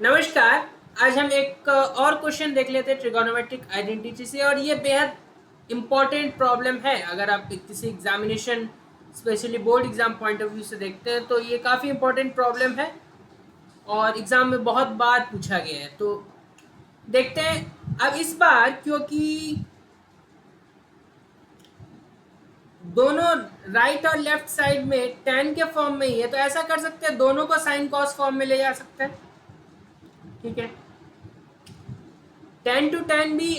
नमस्कार। आज हम एक और क्वेश्चन देख लेते हैं ट्रिगोनोमेट्रिक आइडेंटिटी से, और ये बेहद इम्पॉर्टेंट प्रॉब्लम है। अगर आप किसी examination specially board exam point of view से देखते हैं तो ये काफ़ी इम्पॉर्टेंट प्रॉब्लम है और एग्जाम में बहुत बार पूछा गया है। तो देखते हैं अब इस बार, क्योंकि दोनों राइट और लेफ्ट साइड में tan के फॉर्म में ही है, तो ऐसा कर सकते हैं दोनों को साइन कॉस फॉर्म में ले जा सकते हैं। ठीक है, टेन टू टेन भी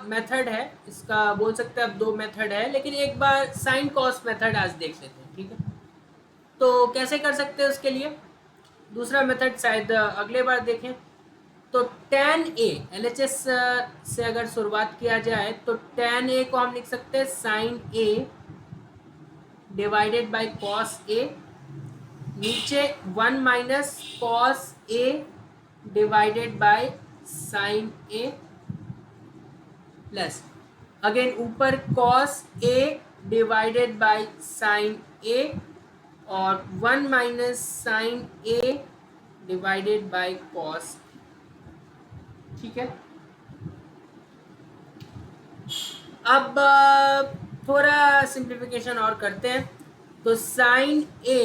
मेथड है इसका, बोल सकते हैं। अब दो मेथड है, लेकिन एक बार साइन कॉस मेथड आज देख लेते हैं। ठीक है, तो कैसे कर सकते हैं उसके लिए दूसरा मेथड शायद अगले बार देखें। तो टेन ए एलएचएस से अगर शुरुआत किया जाए तो टेन ए को हम लिख सकते हैं sine A divided by cos A, नीचे one minus cos A divided by sine A, plus again ऊपर cos a divided by sine a, और one minus sine a divided by cos। ठीक है, अब थोड़ा सिंप्लीफिकेशन और करते हैं। तो sine a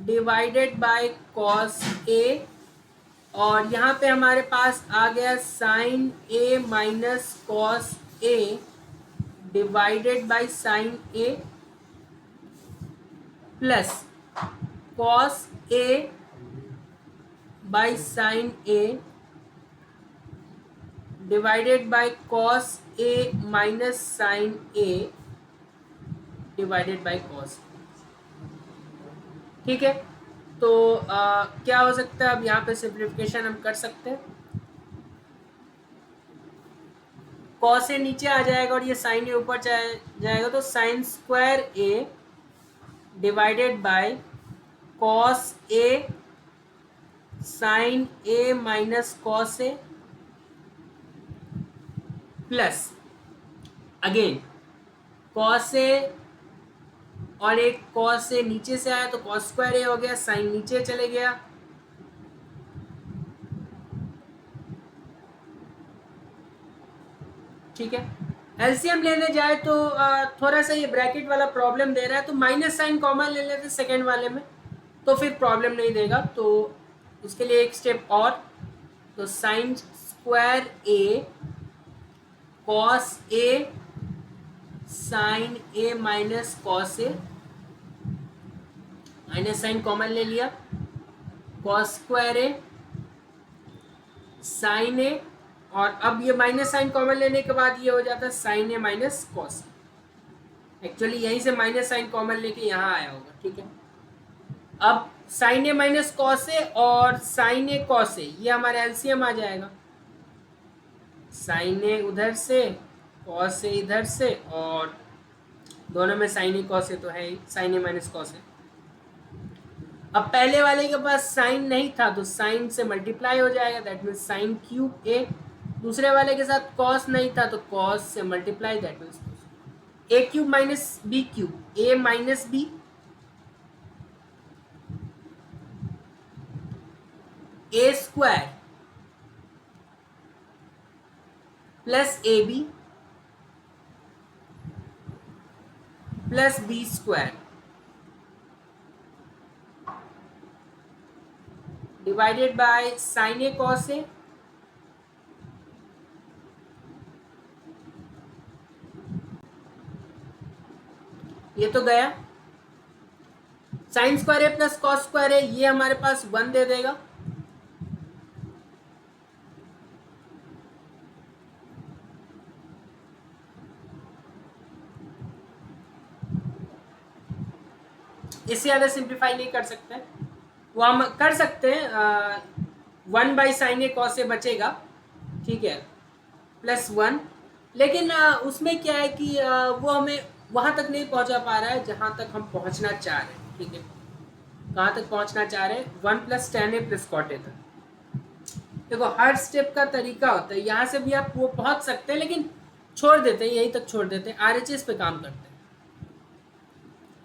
divided by cos a, और यहाँ पे हमारे पास आ गया sine a minus cos a divided by sine a, plus cos a by sine a divided by cos a minus sine a divided by cos. ठीक है, तो क्या हो सकता है, अब यहाँ पे सिंप्लीफिकेशन हम कर सकते हैं। कॉस ए नीचे आ जाएगा और ये साइन ए ऊपर जाएगा, तो sine square A divided by cos A sine A minus cos A, plus again cos A और एक कॉस से नीचे से आया तो कॉस स्क्वायर ए हो गया, साइन नीचे चले गया। ठीक है, एलसीएम लेने जाए तो थोड़ा सा ये ब्रैकेट वाला प्रॉब्लम दे रहा है, तो माइनस साइन कॉमन ले लेते सेकेंड वाले में, तो फिर प्रॉब्लम नहीं देगा। तो उसके लिए एक स्टेप और, तो sine square A cos A sine A minus cos A, minus sign common ले लिया, कॉस स्क्वायर ए साइन ए, और अब ये माइनस साइन कॉमन लेने के बाद ये हो जाता है sine A minus cos. Actually यहीं से माइनस साइन कॉमन लेके यहाँ आया होगा। ठीक है, अब sign A minus cos A और साइन ए कॉस ए, ये हमारा एलसीएम आ जाएगा। साइन ए उधर से, कॉस ए इधर से, और दोनों में साइन ए कॉस ए तो है ही, साइन ए माइनस कॉस ए। अब पहले वाले के पास साइन नहीं था तो साइन से मल्टीप्लाई हो जाएगा, दैट मीन्स साइन क्यूब ए। दूसरे वाले के साथ कॉस नहीं था तो कॉस से multiply, that means A cube minus B cube, A minus B, A square plus A B plus B square divided by sine A cos A, ये तो गया। Sine square A plus cos square A, ये हमारे पास one दे देगा। इससे ज़्यादा simplify नहीं कर सकते, वो हम कर सकते हैं। One by sine A cos से बचेगा, ठीक है, प्लस वन। लेकिन उसमें क्या है कि वो हमें वहाँ तक नहीं पहुँचा पा रहा है जहाँ तक हम पहुँचना चाह रहे हैं। ठीक है, कहाँ तक पहुँचना चाह रहे हैं, one plus tan A plus cot A तक। देखो हर स्टेप का तरीका होता है, यहाँ से भी आप वो पहुँच सकते हैं, लेकिन छोड़ देते हैं, यहीं तक छोड़ देते हैं, आरएचएस पे काम करते हैं।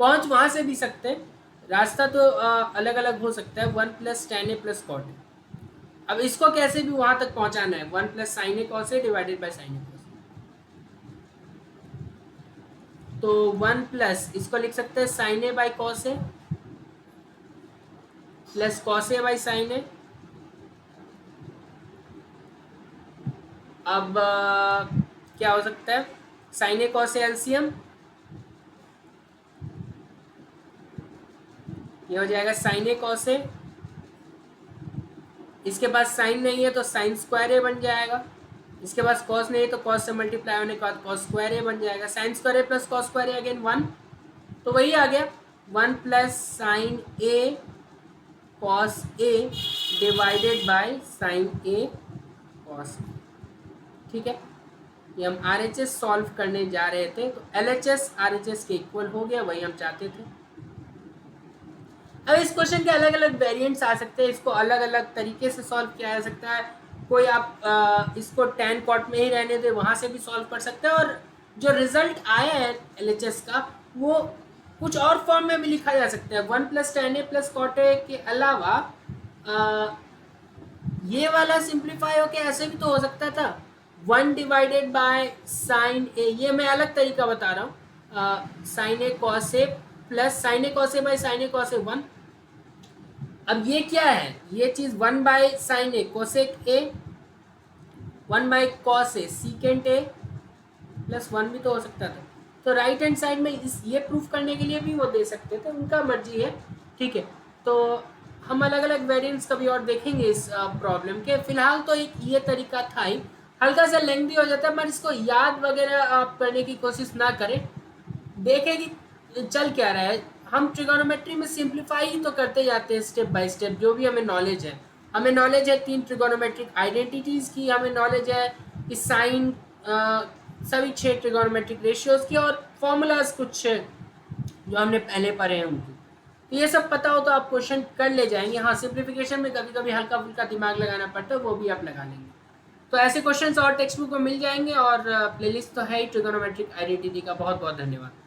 पहुँच वहाँ से भी सकते हैं, रास्ता तो अलग अलग हो सकता है, one plus tan A plus cot A. अब इसको कैसे भी वहां तक पहुंचाना है, 1 plus sine A cos A divided by sine A cos A. तो 1 प्लस इसको लिख सकते हैं sine A by cos A plus cos A by sine A. अब क्या हो सकता है, sine A cos A LCM, ये हो जाएगा साइन ए कॉस ए, इसके पास साइन नहीं है तो साइन स्क्वायर ए बन जाएगा, इसके पास कॉस नहीं है तो कॉस से मल्टीप्लाई होने के बाद कॉस स्क्वायर ए बन जाएगा, sign square A plus cos square A again 1, तो वही आ गया 1 plus sine A cos A divided by sine A cos. ठीक है, ये हम RHS सॉल्व करने जा रहे थे, तो LHS RHS के इक्वल हो गया, वही हम चाहते थे। अब इस क्वेश्चन के अलग अलग वेरिएंट्स आ सकते हैं, इसको अलग अलग तरीके से सॉल्व किया जा सकता है। कोई आप इसको tan cot में ही रहने दे, वहाँ से भी सॉल्व कर सकते हैं, और जो रिजल्ट आया है LHS का वो कुछ और फॉर्म में भी लिखा जा सकता है। 1 plus tan a plus cot a के अलावा ये वाला सिंप्लीफाई होके ऐसे भी तो हो सकता था, 1 डिवाइडेड बाय साइन ए, ये मैं अलग तरीका बता रहा हूँ, sine A cos A plus sine A cos A by sine A cos A 1। अब ये क्या है, ये चीज़ 1 by sine A cosec A 1 by cos A secant A plus 1 भी तो हो सकता था। तो राइट हैंड साइड में इस ये प्रूफ करने के लिए भी वो दे सकते थे, उनका मर्जी है। ठीक है, तो हम अलग अलग वेरिएंट्स कभी और देखेंगे इस प्रॉब्लम के। फिलहाल तो एक ये तरीका था ही, हल्का सा लेंथी हो जाता है, पर इसको याद वगैरह आप करने की कोशिश ना करें, देखें कि चल क्या रहा है। हम ट्रिगोनोमेट्री में सिंप्लीफाई ही तो करते जाते हैं स्टेप बाय स्टेप, जो भी हमें नॉलेज है। हमें नॉलेज है 3 ट्रिगोनोमेट्रिक आइडेंटिटीज़ की, हमें नॉलेज है कि साइन सभी 6 ट्रिगोनोमेट्रिक रेशियोज़ की, और फॉर्मूलाज कुछ जो हमने पहले पढ़े हैं उनकी। तो ये सब पता हो तो आप क्वेश्चन कर ले जाएंगे। हाँ, सिंप्लीफिकेशन में कभी कभी हल्का फुल्का दिमाग लगाना पड़ता है, वो भी आप लगा लेंगे। तो ऐसे क्वेश्चंस और टेक्स्ट बुक में मिल जाएंगे, और प्लेलिस्ट तो है ही ट्रिगोनोमेट्रिक आइडेंटिटी का। बहुत बहुत धन्यवाद।